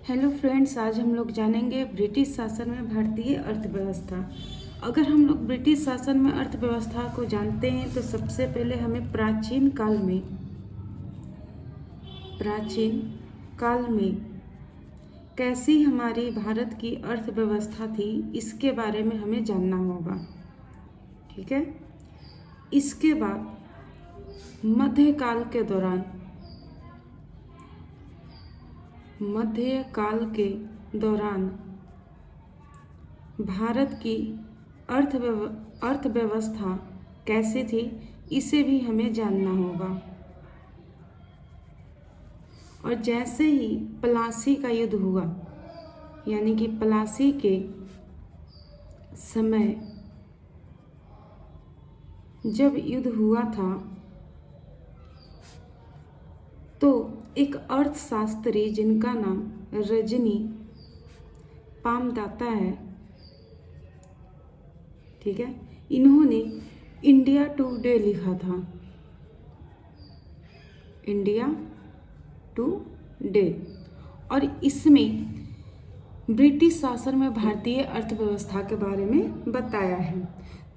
Hello friends, आज हम लोग जानेंगे ब्रिटिश शासन में भारतीय अर्थव्यवस्था। अगर हम लोग ब्रिटिश शासन में अर्थव्यवस्था को जानते हैं तो सबसे पहले हमें प्राचीन काल में कैसी हमारी भारत की अर्थव्यवस्था थी इसके बारे में हमें जानना होगा। ठीक है। इसके बाद मध्यकाल के दौरान भारत की अर्थव्यवस्था कैसी थी इसे भी हमें जानना होगा। और जैसे ही प्लासी का युद्ध हुआ, यानी कि प्लासी के समय जब युद्ध हुआ था तो एक अर्थशास्त्री जिनका नाम रजनी पामदाता है, ठीक है, इन्होंने इंडिया टुडे लिखा था। India today. और इसमें ब्रिटिश शासन में भारतीय अर्थव्यवस्था के बारे में बताया है।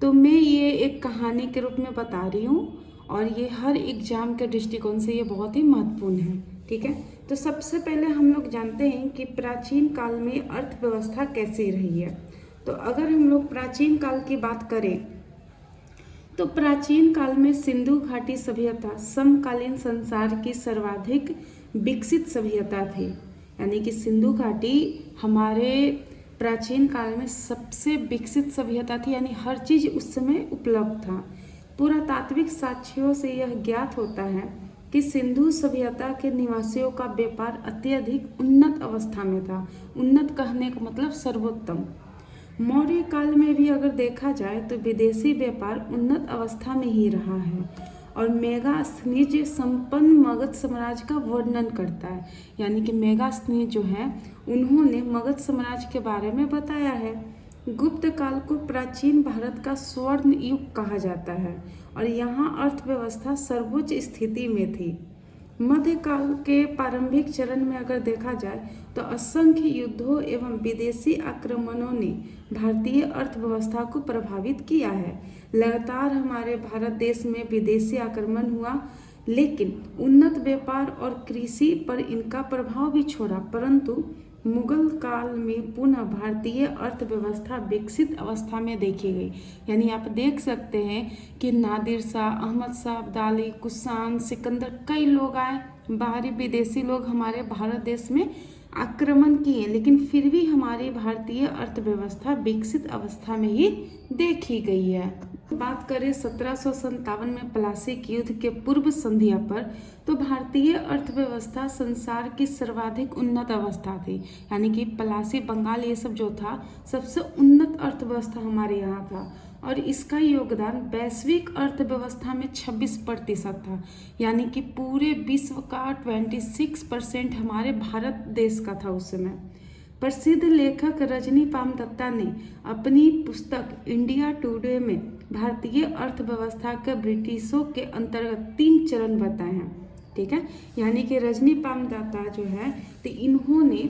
तो मैं ये एक कहानी के रूप में बता रही हूँ और ये हर एग्जाम के दृष्टिकोण से ये बहुत ही महत्वपूर्ण है। ठीक है। तो सबसे पहले हम लोग जानते हैं कि प्राचीन काल में अर्थव्यवस्था कैसी रही है। तो अगर हम लोग प्राचीन काल की बात करें तो प्राचीन काल में सिंधु घाटी सभ्यता समकालीन संसार की सर्वाधिक विकसित सभ्यता थी। यानी कि सिंधु घाटी हमारे प्राचीन काल में सबसे विकसित सभ्यता थी, यानी हर चीज़ उस समय उपलब्ध था। पुरातात्विक साक्ष्यों से यह ज्ञात होता है कि सिंधु सभ्यता के निवासियों का व्यापार अत्यधिक उन्नत अवस्था में था। उन्नत कहने का मतलब सर्वोत्तम। मौर्य काल में भी अगर देखा जाए तो विदेशी व्यापार उन्नत अवस्था में ही रहा है और मेगास्थनीज संपन्न मगध साम्राज्य का वर्णन करता है। यानी कि मेगास्थनीज जो है उन्होंने मगध साम्राज्य के बारे में बताया है। गुप्त काल को प्राचीन भारत का स्वर्ण युग कहा जाता है और यहाँ अर्थव्यवस्था सर्वोच्च स्थिति में थी। मध्यकाल के प्रारंभिक चरण में अगर देखा जाए तो असंख्य युद्धों एवं विदेशी आक्रमणों ने भारतीय अर्थव्यवस्था को प्रभावित किया है। लगातार हमारे भारत देश में विदेशी आक्रमण हुआ, लेकिन उन्नत व्यापार और कृषि पर इनका प्रभाव भी छोड़ा। परंतु मुगल काल में पुनः भारतीय अर्थव्यवस्था विकसित अवस्था में देखी गई। यानी आप देख सकते हैं कि नादिर शाह, अहमद शाह अब्दाली, कुषाण, सिकंदर, कई लोग आए, बाहरी विदेशी लोग हमारे भारत देश में आक्रमण किए, लेकिन फिर भी हमारी भारतीय अर्थव्यवस्था विकसित अवस्था में ही देखी गई है। बात करें 1757 में प्लासी के युद्ध के पूर्व संध्या पर, तो भारतीय अर्थव्यवस्था संसार की सर्वाधिक उन्नत अवस्था थी। यानी कि प्लासी, बंगाल, ये सब जो था सबसे उन्नत अर्थव्यवस्था हमारे यहाँ था और इसका योगदान वैश्विक अर्थव्यवस्था में 26% था। यानी कि पूरे विश्व का 26% हमारे भारत देश का था उस समय। प्रसिद्ध लेखक रजनी पामदत्ता ने अपनी पुस्तक इंडिया टुडे में भारतीय अर्थव्यवस्था के ब्रिटिशों के अंतर्गत 3 चरण बताए हैं। ठीक है। यानी कि रजनी पामदत्ता जो है तो इन्होंने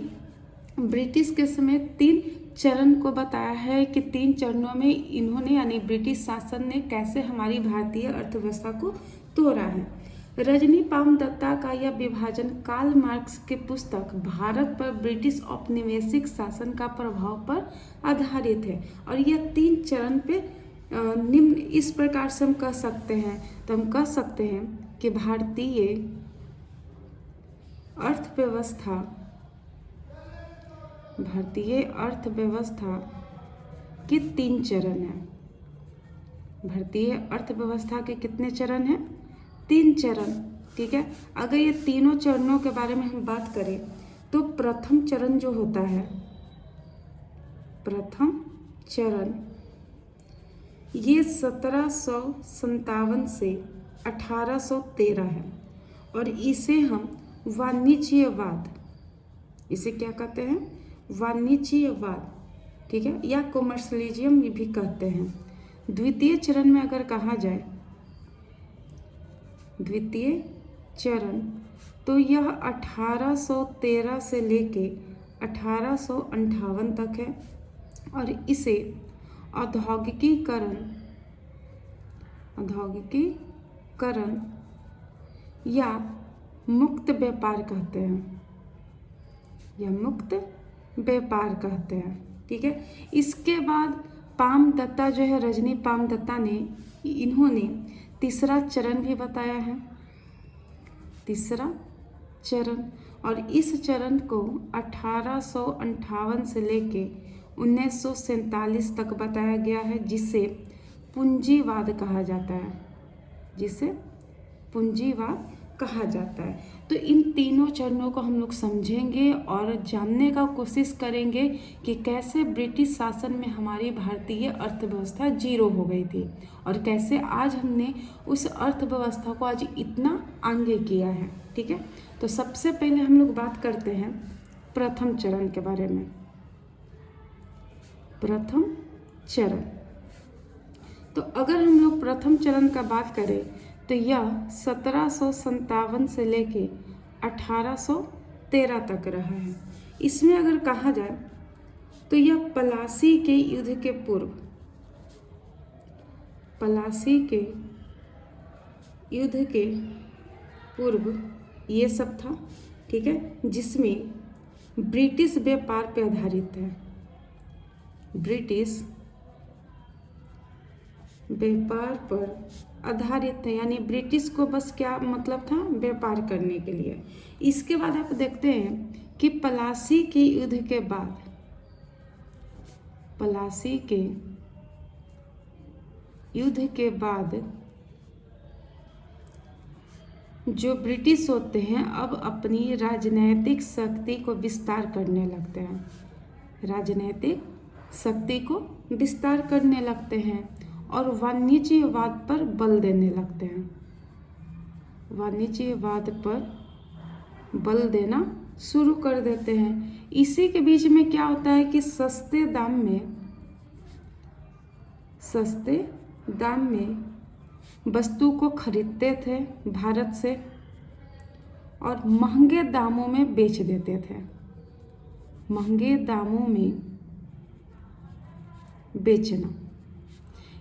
ब्रिटिश के समय 3 चरण को बताया है कि 3 चरणों में इन्होंने, यानी ब्रिटिश शासन ने कैसे हमारी भारतीय अर्थव्यवस्था को तोड़ा है। रजनी पामदत्ता का यह विभाजन कार्ल मार्क्स की पुस्तक भारत पर ब्रिटिश औपनिवेशिक शासन का प्रभाव पर आधारित है और यह 3 चरण पे निम्न इस प्रकार से हम कह सकते हैं। तो हम कह सकते हैं कि भारतीय अर्थव्यवस्था के 3 चरण हैं। भारतीय अर्थव्यवस्था के कितने चरण हैं? 3 चरण। ठीक है। अगर ये तीनों चरणों के बारे में हम बात करें तो प्रथम चरण जो होता है, प्रथम चरण ये 1757 से 1813 है और इसे हम वाणिज्यवाद, इसे क्या कहते हैं? वाणिज्यवाद। ठीक है, या कॉमर्शलिज्म भी कहते हैं। द्वितीय चरण में अगर कहा जाए, द्वितीय चरण, तो यह 1813 से लेके 1858 तक है और इसे औद्योगिकीकरण या मुक्त व्यापार कहते हैं, ठीक है। इसके बाद पाम दत्ता जो है, रजनी पाम दत्ता ने, इन्होंने तीसरा चरण भी बताया है, तीसरा चरण, और इस चरण को 1858 से लेके 1947 तक बताया गया है, जिसे पूंजीवाद कहा जाता है, तो इन तीनों चरणों को हम लोग समझेंगे और जानने का कोशिश करेंगे कि कैसे ब्रिटिश शासन में हमारी भारतीय अर्थव्यवस्था जीरो हो गई थी और कैसे आज हमने उस अर्थव्यवस्था को आज इतना आगे किया है, ठीक है। तो सबसे पहले हम लोग बात करते हैं प्रथम चरण के बारे में। प्रथम चरण, तो अगर हम लोग प्रथम चरण का बात करें तो यह 1757 से लेके 1813 तक रहा है। इसमें अगर कहा जाए तो यह प्लासी के युद्ध के पूर्व ये सब था, ठीक है, जिसमें ब्रिटिश व्यापार पे आधारित है, ब्रिटिश व्यापार पर आधारित है, यानी ब्रिटिश को बस क्या मतलब था, व्यापार करने के लिए। इसके बाद आप देखते हैं कि प्लासी के युद्ध के बाद, प्लासी के युद्ध के बाद जो ब्रिटिश होते हैं अब अपनी राजनैतिक शक्ति को विस्तार करने लगते हैं, राजनैतिक शक्ति को विस्तार करने लगते हैं और वाणिज्यवाद पर बल देने लगते हैं, वाणिज्यवाद पर बल देना शुरू कर देते हैं। इसी के बीच में क्या होता है कि सस्ते दाम में वस्तु को खरीदते थे भारत से और महंगे दामों में बेच देते थे, महंगे दामों में बेचना,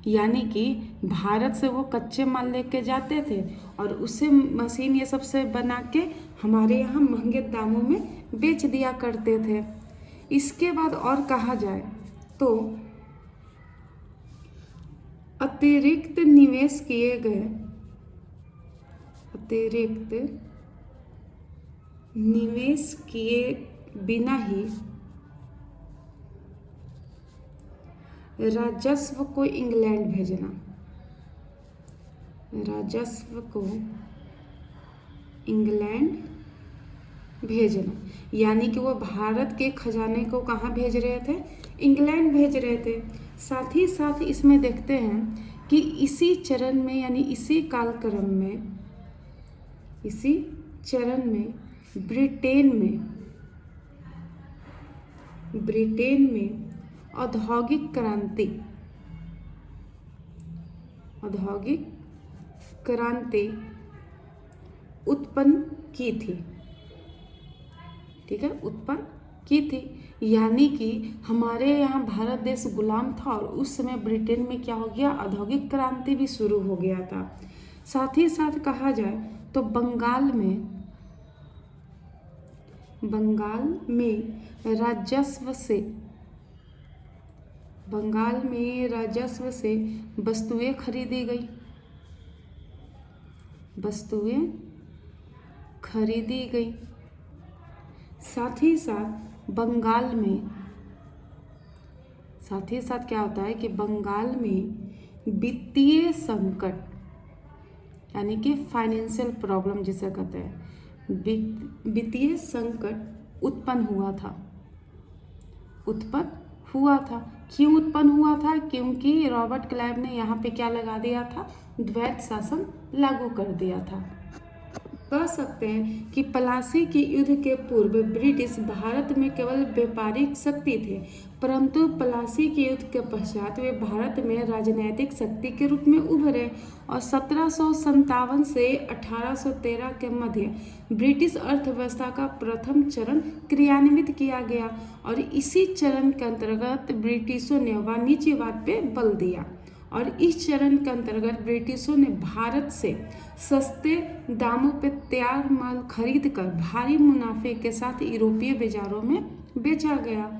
यानी कि भारत से वो कच्चे माल लेके जाते थे और उसे मशीन ये सब से बना के हमारे यहाँ महंगे दामों में बेच दिया करते थे। इसके बाद और कहा जाए तो अतिरिक्त निवेश किए बिना ही राजस्व को इंग्लैंड भेजना, यानी कि वो भारत के खजाने को कहाँ भेज रहे थे, इंग्लैंड भेज रहे थे। साथ ही साथ इसमें देखते हैं कि इसी चरण में, यानी इसी कालक्रम में, इसी चरण में ब्रिटेन में औद्योगिक क्रांति उत्पन्न की थी, ठीक है, उत्पन्न की थी। यानी कि हमारे यहाँ भारत देश गुलाम था और उस समय ब्रिटेन में क्या हो गया, औद्योगिक क्रांति भी शुरू हो गया था। साथ ही साथ कहा जाए तो बंगाल राजस्व से वस्तुएं खरीदी गई। साथ ही साथ क्या होता है कि बंगाल में वित्तीय संकट, यानी कि फाइनेंशियल प्रॉब्लम जिसे कहते हैं, वित्तीय संकट उत्पन्न हुआ था। क्यों उत्पन्न हुआ था? क्योंकि रॉबर्ट क्लाइव ने यहाँ पे क्या लगा दिया था, द्वैत शासन लागू कर दिया था। कह सकते हैं कि प्लासी के युद्ध के पूर्व ब्रिटिश भारत में केवल व्यापारिक शक्ति थे, परंतु प्लासी के युद्ध के पश्चात वे भारत में राजनैतिक शक्ति के रूप में उभरे और 1757 से 1813 के मध्य ब्रिटिश अर्थव्यवस्था का प्रथम चरण क्रियान्वित किया गया और इसी चरण के अंतर्गत ब्रिटिशों ने वाणिज्यवाद पे बल दिया और इस चरण के अंतर्गत ब्रिटिशों ने भारत से सस्ते दामों पर तैयार माल खरीदकर भारी मुनाफे के साथ यूरोपीय बाजारों में बेचा गया।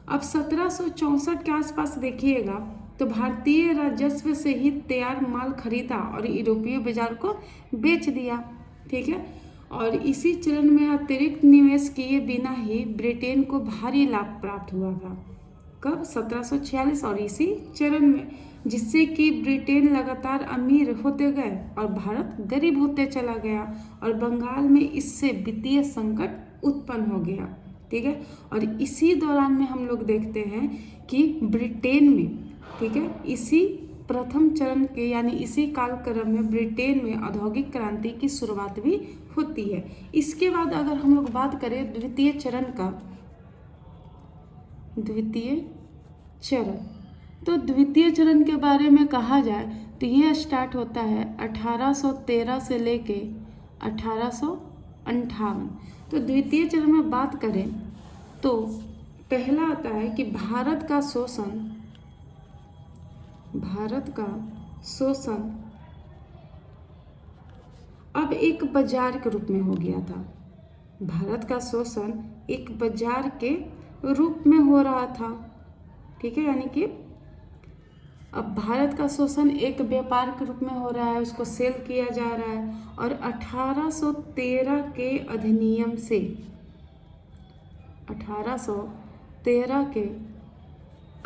अब 1764 के आसपास देखिएगा तो भारतीय राजस्व से ही तैयार माल खरीदा और यूरोपीय बाजार को बेच दिया। ठीक है, और इसी चरण में अतिरिक्त निवेश किए बिना ही ब्रिटेन को भारी लाभ प्राप्त हुआ था। कब? 1746 और इसी चरण में, जिससे कि ब्रिटेन लगातार अमीर होते गए और भारत गरीब होते चला गया और बंगाल में इससे वित्तीय संकट उत्पन्न हो गया। ठीक है, और इसी दौरान में हम लोग देखते हैं कि ब्रिटेन में, ठीक है, इसी प्रथम चरण के यानी इसी कालक्रम में ब्रिटेन में औद्योगिक क्रांति की शुरुआत भी होती है। इसके बाद अगर हम लोग बात करें द्वितीय चरण का, द्वितीय चरण, तो द्वितीय चरण के बारे में कहा जाए तो यह स्टार्ट होता है 1813 से लेके 1858। तो द्वितीय चरण में बात करें तो पहला आता है कि भारत का शोषण अब एक बाजार के रूप में हो गया था। भारत का शोषण एक बाजार के रूप में हो रहा था। ठीक है, यानी कि अब भारत का शोषण एक व्यापार के रूप में हो रहा है, उसको सेल किया जा रहा है और 1813 के अधिनियम से 1813 के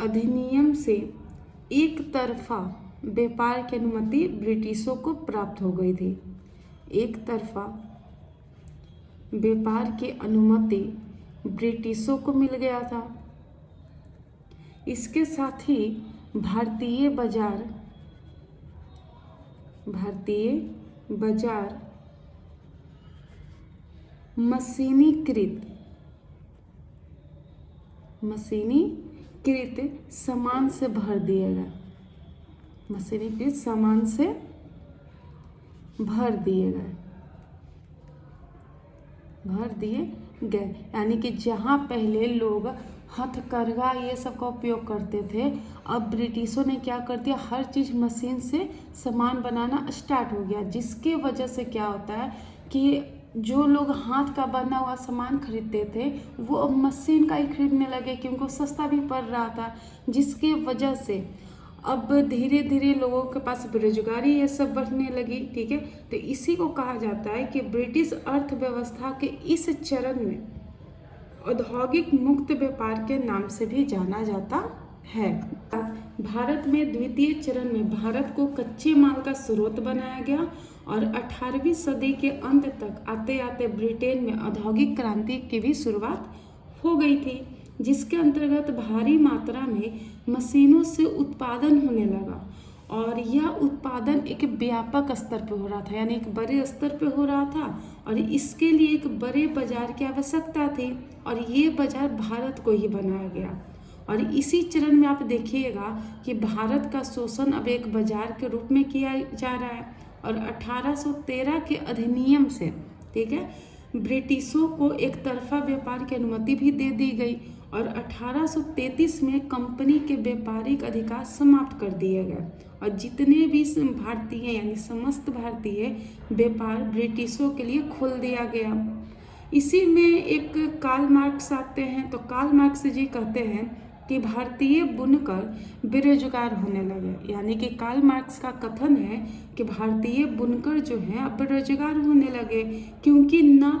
अधिनियम से एक तरफा व्यापार की अनुमति ब्रिटिशों को प्राप्त हो गई थी। एक तरफा व्यापार की अनुमति ब्रिटिशों को मिल गया था। इसके साथ ही भारतीय बाजार मशीनीकृत सामान से भर दिए गए। मशीनीकृत सामान से भर दिए गए, यानी कि जहाँ पहले लोग हथकरघा ये सब का उपयोग करते थे, अब ब्रिटिशों ने क्या कर दिया, हर चीज़ मशीन से सामान बनाना स्टार्ट हो गया, जिसके वजह से क्या होता है कि जो लोग हाथ का बना हुआ सामान खरीदते थे वो अब मशीन का ही खरीदने लगे क्योंकि सस्ता भी पड़ रहा था, जिसके वजह से अब धीरे धीरे लोगों के पास बेरोजगारी ये सब बढ़ने लगी। ठीक है, तो इसी को कहा जाता है कि ब्रिटिश अर्थव्यवस्था के इस चरण में औद्योगिक मुक्त व्यापार के नाम से भी जाना जाता है। भारत में द्वितीय चरण में भारत को कच्चे माल का स्रोत बनाया गया और 18वीं सदी के अंत तक आते आते ब्रिटेन में औद्योगिक क्रांति की भी शुरुआत हो गई थी, जिसके अंतर्गत भारी मात्रा में मशीनों से उत्पादन होने लगा और यह उत्पादन एक व्यापक स्तर पर हो रहा था, यानी एक बड़े स्तर पर हो रहा था और इसके लिए एक बड़े बाजार की आवश्यकता थी और ये बाजार भारत को ही बनाया गया। और इसी चरण में आप देखिएगा कि भारत का शोषण अब एक बाजार के रूप में किया जा रहा है और 1813 के अधिनियम से, ठीक है, ब्रिटिशों को एक तरफा व्यापार की अनुमति भी दे दी गई और 1833 में कंपनी के व्यापारिक अधिकार समाप्त कर दिए गए और जितने भी भारतीय यानी समस्त भारतीय व्यापार ब्रिटिशों के लिए खोल दिया गया। इसी में एक कार्ल मार्क्स आते हैं, तो कार्ल मार्क्स जी कहते हैं कि भारतीय बुनकर बेरोजगार होने लगे, यानी कि कार्ल मार्क्स का कथन है कि भारतीय बुनकर जो हैं अब बेरोजगार होने लगे क्योंकि ना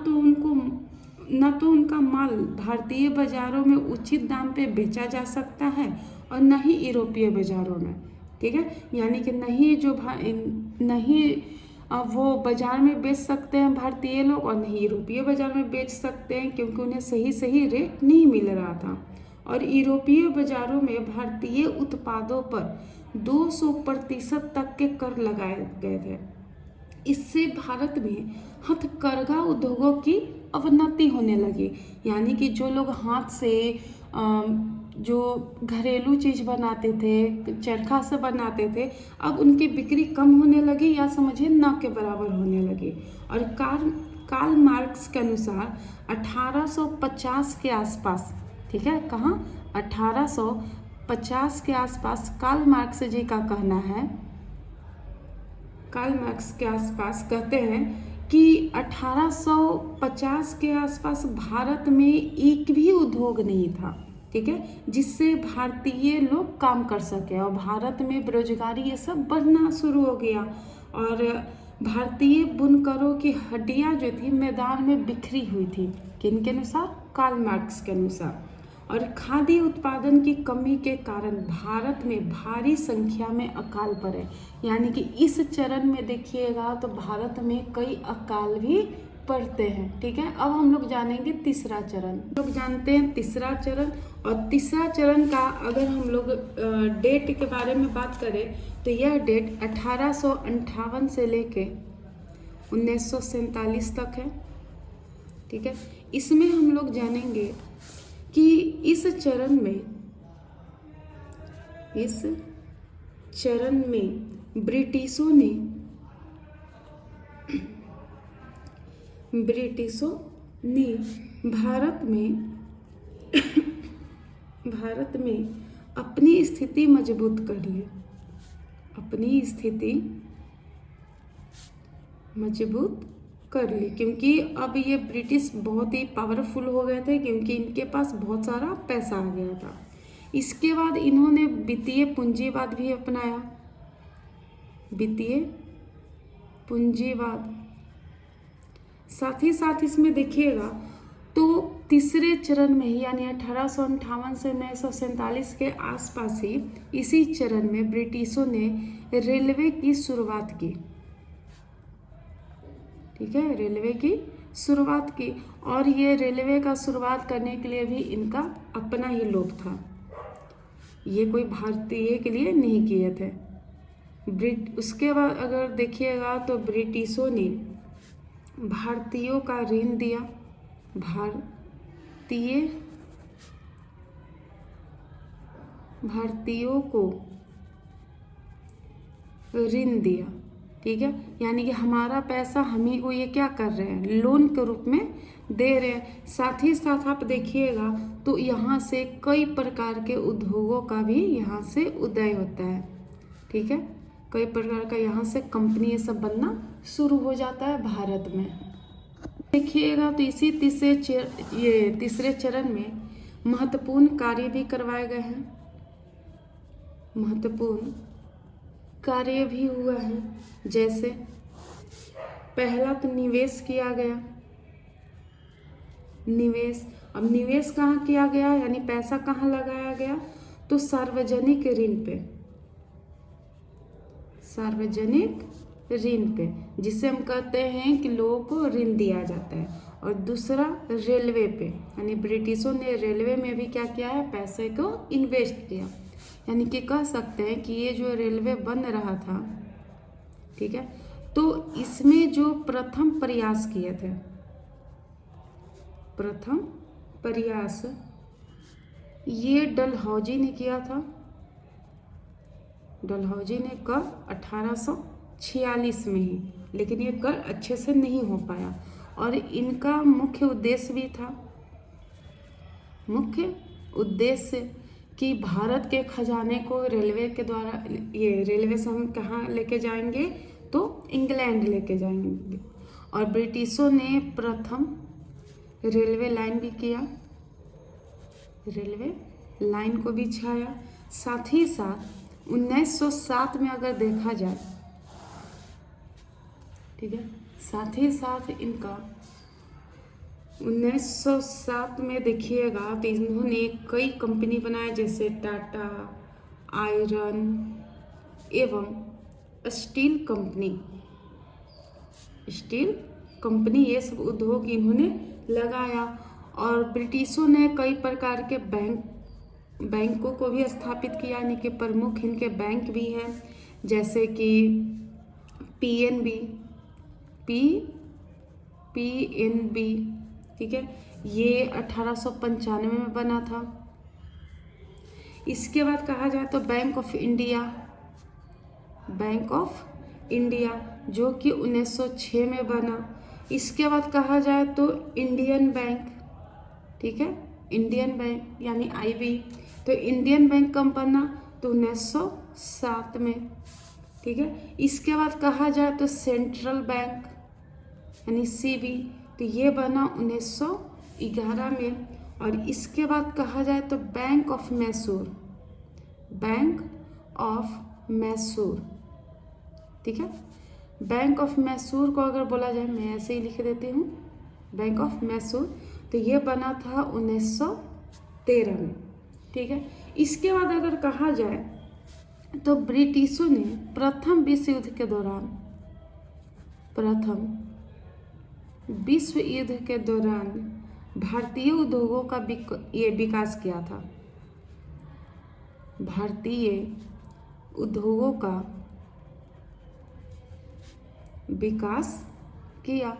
तो उनका माल भारतीय बाज़ारों में उचित दाम पे बेचा जा सकता है और न ही यूरोपीय बाज़ारों में। ठीक है, यानी कि नहीं वो बाज़ार में बेच सकते हैं भारतीय लोग और नहीं यूरोपीय बाज़ार में बेच सकते हैं क्योंकि उन्हें सही रेट नहीं मिल रहा था और यूरोपीय बाज़ारों में भारतीय उत्पादों पर 200% तक के कर लगाए गए थे। इससे भारत में हथकरघा उद्योगों की अवनति होने लगी। यानी कि जो लोग हाथ से जो घरेलू चीज़ बनाते थे, चरखा से बनाते थे, अब उनकी बिक्री कम होने लगी या समझिए न के बराबर होने लगी। और कार्ल मार्क्स के अनुसार 1850 के आसपास, ठीक है, कहाँ 1850 के आसपास कार्ल मार्क्स जी का कहना है, कार्ल मार्क्स के आसपास कहते हैं कि 1850 के आसपास भारत में एक भी उद्योग नहीं था, ठीक है, जिससे भारतीय लोग काम कर सके और भारत में बेरोजगारी ये सब बढ़ना शुरू हो गया। और भारतीय बुनकरों की हड्डियां जो थी मैदान में बिखरी हुई थी, किनके अनुसार, कार्ल मार्क्स के अनुसार। और खाद्य उत्पादन की कमी के कारण भारत में भारी संख्या में अकाल पड़े। यानी कि इस चरण में देखिएगा तो भारत में कई अकाल भी पड़ते हैं, ठीक है। अब हम लोग जानेंगे तीसरा चरण। लोग जानते हैं तीसरा चरण, और तीसरा चरण का अगर हम लोग डेट के बारे में बात करें तो यह डेट 1858 से लेके 1947 तक है, ठीक है। इसमें हम लोग जानेंगे कि इस चरण में ब्रिटिशों ने भारत में अपनी स्थिति मजबूत कर ली, क्योंकि अब ये ब्रिटिश बहुत ही पावरफुल हो गए थे, क्योंकि इनके पास बहुत सारा पैसा आ गया था। इसके बाद इन्होंने वित्तीय पूंजीवाद भी अपनाया, वित्तीय पूंजीवाद। साथ ही साथ इसमें देखिएगा तो तीसरे चरण में ही, यानी 1858 से 1947 के आसपास ही इसी चरण में ब्रिटिशों ने रेलवे की शुरुआत की, ठीक है, रेलवे की शुरुआत की। और ये रेलवे का शुरुआत करने के लिए भी इनका अपना ही लोग था, ये कोई भारतीय के लिए नहीं किए थे। उसके बाद अगर देखिएगा तो ब्रिटिशों ने भारतीयों का ऋण दिया, भारतीयों को ऋण दिया, ठीक है, यानी कि हमारा पैसा हम ही को ये क्या कर रहे हैं, लोन के रूप में दे रहे हैं। साथ ही साथ आप देखिएगा तो यहाँ से कई प्रकार के उद्योगों का भी यहाँ से उदय होता है, ठीक है, कई प्रकार का यहाँ से कंपनी ये सब बनना शुरू हो जाता है भारत में। देखिएगा तो इसी तीसरे चरण में महत्वपूर्ण कार्य भी करवाए गए हैं, महत्वपूर्ण कार्य भी हुआ है। जैसे पहला तो निवेश किया गया, निवेश। अब निवेश कहाँ किया गया, यानी पैसा कहाँ लगाया गया, तो सार्वजनिक ऋण पे, सार्वजनिक ऋण पे, जिसे हम कहते हैं कि लोगों को ऋण दिया जाता है। और दूसरा रेलवे पे, यानी ब्रिटिशों ने रेलवे में भी क्या किया है, पैसे को इन्वेस्ट किया। यानी कि कह सकते हैं कि ये जो रेलवे बन रहा था, ठीक है, तो इसमें जो प्रथम प्रयास किए थे, प्रथम प्रयास ये डलहौजी ने किया था। डलहौजी ने कब, 1846 में ही, लेकिन ये कर अच्छे से नहीं हो पाया। और इनका मुख्य उद्देश्य भी था, मुख्य उद्देश्य कि भारत के खजाने को रेलवे के द्वारा, ये रेलवे से हम कहाँ लेके जाएंगे, तो इंग्लैंड लेके जाएंगे। और ब्रिटिशों ने प्रथम रेलवे लाइन भी किया, रेलवे लाइन को भी छाया। साथ ही साथ 1907 में अगर देखा जाए, ठीक है, साथ ही साथ इनका 1907 में देखिएगा तो इन्होंने कई कंपनी बनाए, जैसे टाटा, आयरन एवं स्टील कंपनी, ये सब उद्योग इन्होंने लगाया। और ब्रिटिशों ने कई प्रकार के बैंकों को भी स्थापित किया, यानी कि प्रमुख इनके बैंक भी हैं, जैसे कि पीएनबी, PNB, ठीक है, ये 1895 में बना था। इसके बाद कहा जाए तो बैंक ऑफ इंडिया जो कि 1906 में बना। इसके बाद कहा जाए तो इंडियन बैंक, ठीक है, इंडियन बैंक यानी IB, तो इंडियन बैंक कब बना तो 1907 में, ठीक है। इसके बाद कहा जाए तो सेंट्रल बैंक यानी CB, तो ये बना 1911 में। और इसके बाद कहा जाए तो बैंक ऑफ मैसूर, ठीक है। बैंक ऑफ मैसूर को अगर बोला जाए, मैं ऐसे ही लिख देती हूँ, बैंक ऑफ मैसूर, तो ये बना था 1913 में, ठीक है। इसके बाद अगर कहा जाए तो ब्रिटिशों ने प्रथम विश्व युद्ध के दौरान भारतीय उद्योगों का विकास किया था। भारतीय उद्योगों का विकास किया,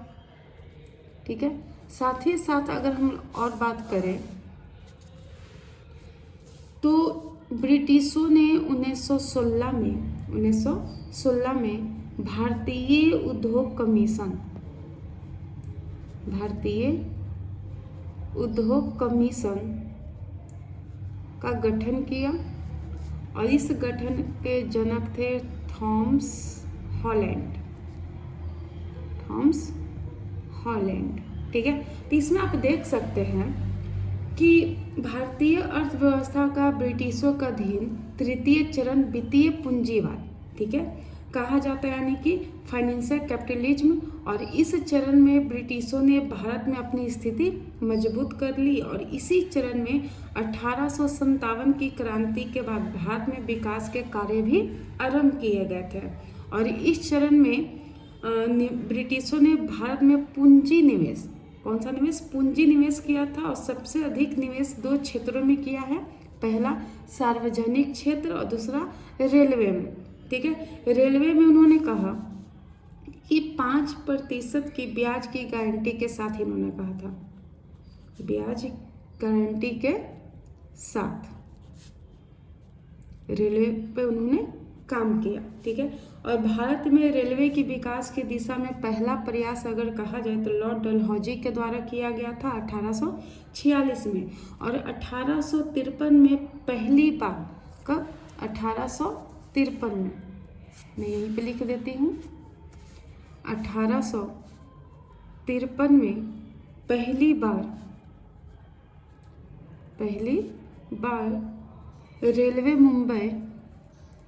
ठीक है। साथ ही साथ अगर हम और बात करें तो ब्रिटिशों ने 1916 में भारतीय उद्योग कमीशन का गठन किया और इस गठन के जनक थे थॉमस हॉलैंड, ठीक है। तो इसमें आप देख सकते हैं कि भारतीय अर्थव्यवस्था का ब्रिटिशों का अधीन तृतीय चरण वित्तीय पूंजीवाद, ठीक है, कहा जाता है, यानी कि फाइनेंशियल कैपिटलिज्म। और इस चरण में ब्रिटिशों ने भारत में अपनी स्थिति मजबूत कर ली और इसी चरण में 1857 की क्रांति के बाद भारत में विकास के कार्य भी आरंभ किए गए थे। और इस चरण में ब्रिटिशों ने भारत में पूंजी निवेश किया था और सबसे अधिक निवेश 2 क्षेत्रों में किया है। पहला सार्वजनिक क्षेत्र और दूसरा रेलवे में, ठीक है। रेलवे में उन्होंने कहा कि 5% की ब्याज की गारंटी के साथ, इन्होंने कहा था ब्याज गारंटी के साथ रेलवे पे उन्होंने काम किया, ठीक है। और भारत में रेलवे की विकास की दिशा में पहला प्रयास अगर कहा जाए तो लॉर्ड डलहौजी के द्वारा किया गया था 1846 में। और 1853 में पहली बार, कब, 1853 में, मैं यहीं पे लिख देती हूँ, 1853 में पहली बार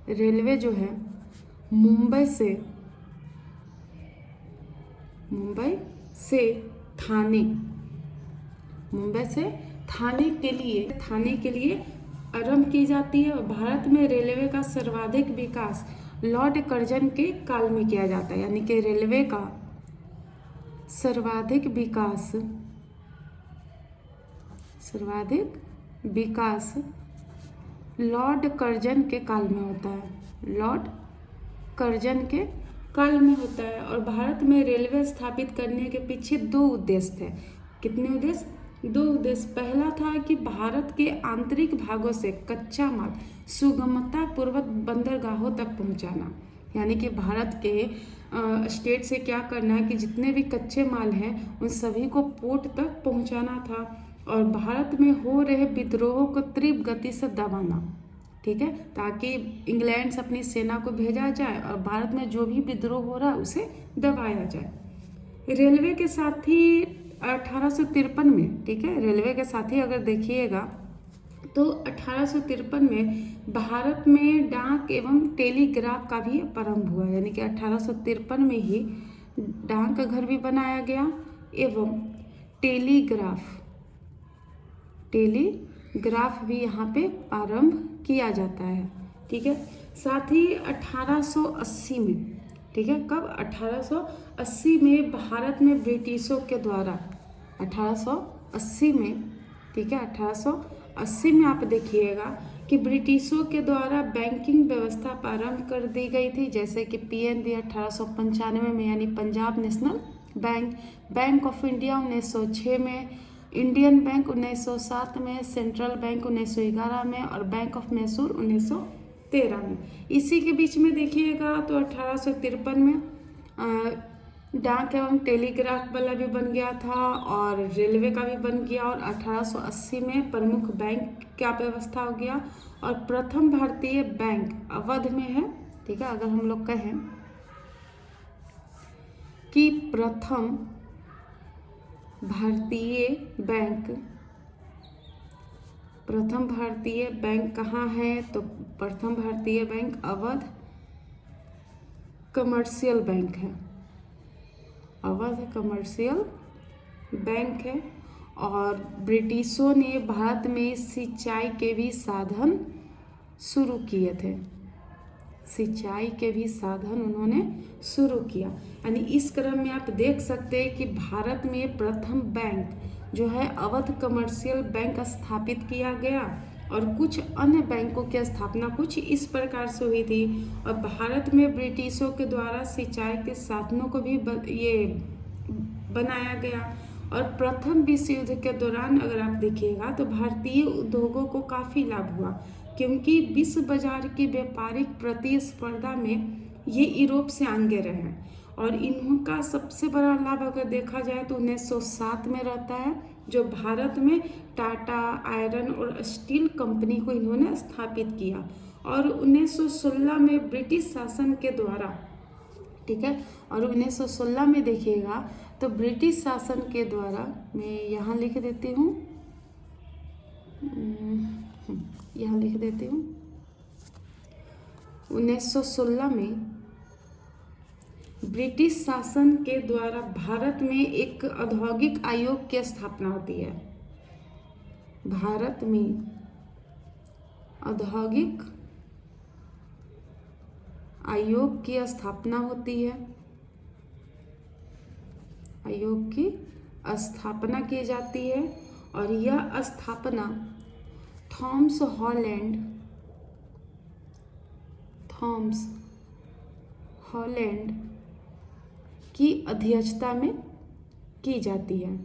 रेलवे जो है मुंबई से थाने के लिए आरंभ की जाती है। और भारत में रेलवे का सर्वाधिक विकास लॉर्ड कर्जन के काल में किया जाता है, यानी कि रेलवे का सर्वाधिक विकास लॉर्ड कर्जन के काल में होता है, लॉर्ड कर्जन के काल में होता है। और भारत में रेलवे स्थापित करने के पीछे 2 उद्देश्य थे। कितने उद्देश्य? 2 उद्देश्य। पहला था कि भारत के आंतरिक भागों से कच्चा माल सुगमता पूर्वक बंदरगाहों तक पहुंचाना, यानी कि भारत के स्टेट से क्या करना है कि जितने भी कच्चे माल हैं उन सभी को पोर्ट तक पहुंचाना था। और भारत में हो रहे विद्रोहों को तीव्र गति से दबाना, ठीक है, ताकि इंग्लैंड से अपनी सेना को भेजा जाए और भारत में जो भी विद्रोह हो रहा है उसे दबाया जाए। रेलवे के साथ ही 1853 में, ठीक है, रेलवे के साथ ही अगर देखिएगा तो 1853 में भारत में डाक एवं टेलीग्राफ का भी प्रारंभ हुआ, यानी कि 1853 में ही डाक का घर भी बनाया गया एवं टेलीग्राफ भी यहाँ पे प्रारंभ किया जाता है, ठीक है। साथ ही 1880 में, ठीक है, कब, 1880 में भारत में ब्रिटिशों के द्वारा 1880 में, ठीक है, 1880 1880 में आप देखिएगा कि ब्रिटिशों के द्वारा बैंकिंग व्यवस्था प्रारंभ कर दी गई थी, जैसे कि पीएनबी 1895 में यानी Punjab national bank, bank of India 1906 में, इंडियन बैंक 1907 में, सेंट्रल बैंक 1911 में और बैंक ऑफ मैसूर 1913 में। इसी के बीच में देखिएगा तो 1853 में डाक एवं टेलीग्राफ वाला भी बन गया था और रेलवे का भी बन गया, और 1880 में प्रमुख बैंक का व्यवस्था हो गया और प्रथम भारतीय बैंक अवध में है। ठीक है, अगर हम लोग कहें कि प्रथम भारतीय बैंक कहाँ है, तो प्रथम भारतीय बैंक अवध कमर्शियल बैंक है, अवध कमर्शियल बैंक है। और ब्रिटिशों ने भारत में सिंचाई के भी साधन शुरू किए थे, सिंचाई के भी साधन उन्होंने शुरू किया। यानी इस क्रम में आप देख सकते हैं कि भारत में प्रथम बैंक जो है अवध कमर्शियल बैंक स्थापित किया गया और कुछ अन्य बैंकों की स्थापना कुछ इस प्रकार से हुई थी। और भारत में ब्रिटिशों के द्वारा सिंचाई के साधनों को भी ये बनाया गया। और प्रथम विश्व युद्ध के दौरान अगर आप देखिएगा तो भारतीय उद्योगों को काफ़ी लाभ हुआ, क्योंकि विश्व बाजार की व्यापारिक प्रतिस्पर्धा में ये यूरोप से आगे रहे। और इनका सबसे बड़ा लाभ अगर देखा जाए तो 1907 में रहता है, जो भारत में टाटा आयरन और स्टील कंपनी को इन्होंने स्थापित किया। और 1916 में ब्रिटिश शासन के द्वारा, ठीक है, और 1916 में देखिएगा तो ब्रिटिश शासन के द्वारा, मैं यहाँ लिख देती हूँ, यहाँ लिख देती हूँ, 1916 में ब्रिटिश शासन के द्वारा भारत में एक औद्योगिक आयोग की स्थापना होती है। भारत में औद्योगिक आयोग की स्थापना होती है, आयोग की स्थापना की जाती है। और यह स्थापना थॉमस हॉलैंड की अध्यक्षता में की जाती है।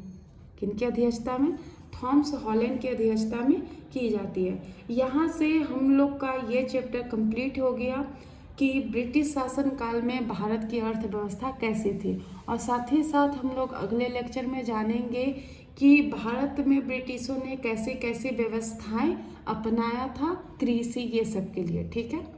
किनकी अध्यक्षता में? थॉमस हॉलैंड की अध्यक्षता में की जाती है। यहाँ से हम लोग का ये चैप्टर कंप्लीट हो गया कि ब्रिटिश शासन काल में भारत की अर्थव्यवस्था कैसी थी। और साथ ही साथ हम लोग अगले लेक्चर में जानेंगे कि भारत में ब्रिटिशों ने कैसे कैसे व्यवस्थाएं अपनाया था कृषि ये सब के लिए। ठीक है।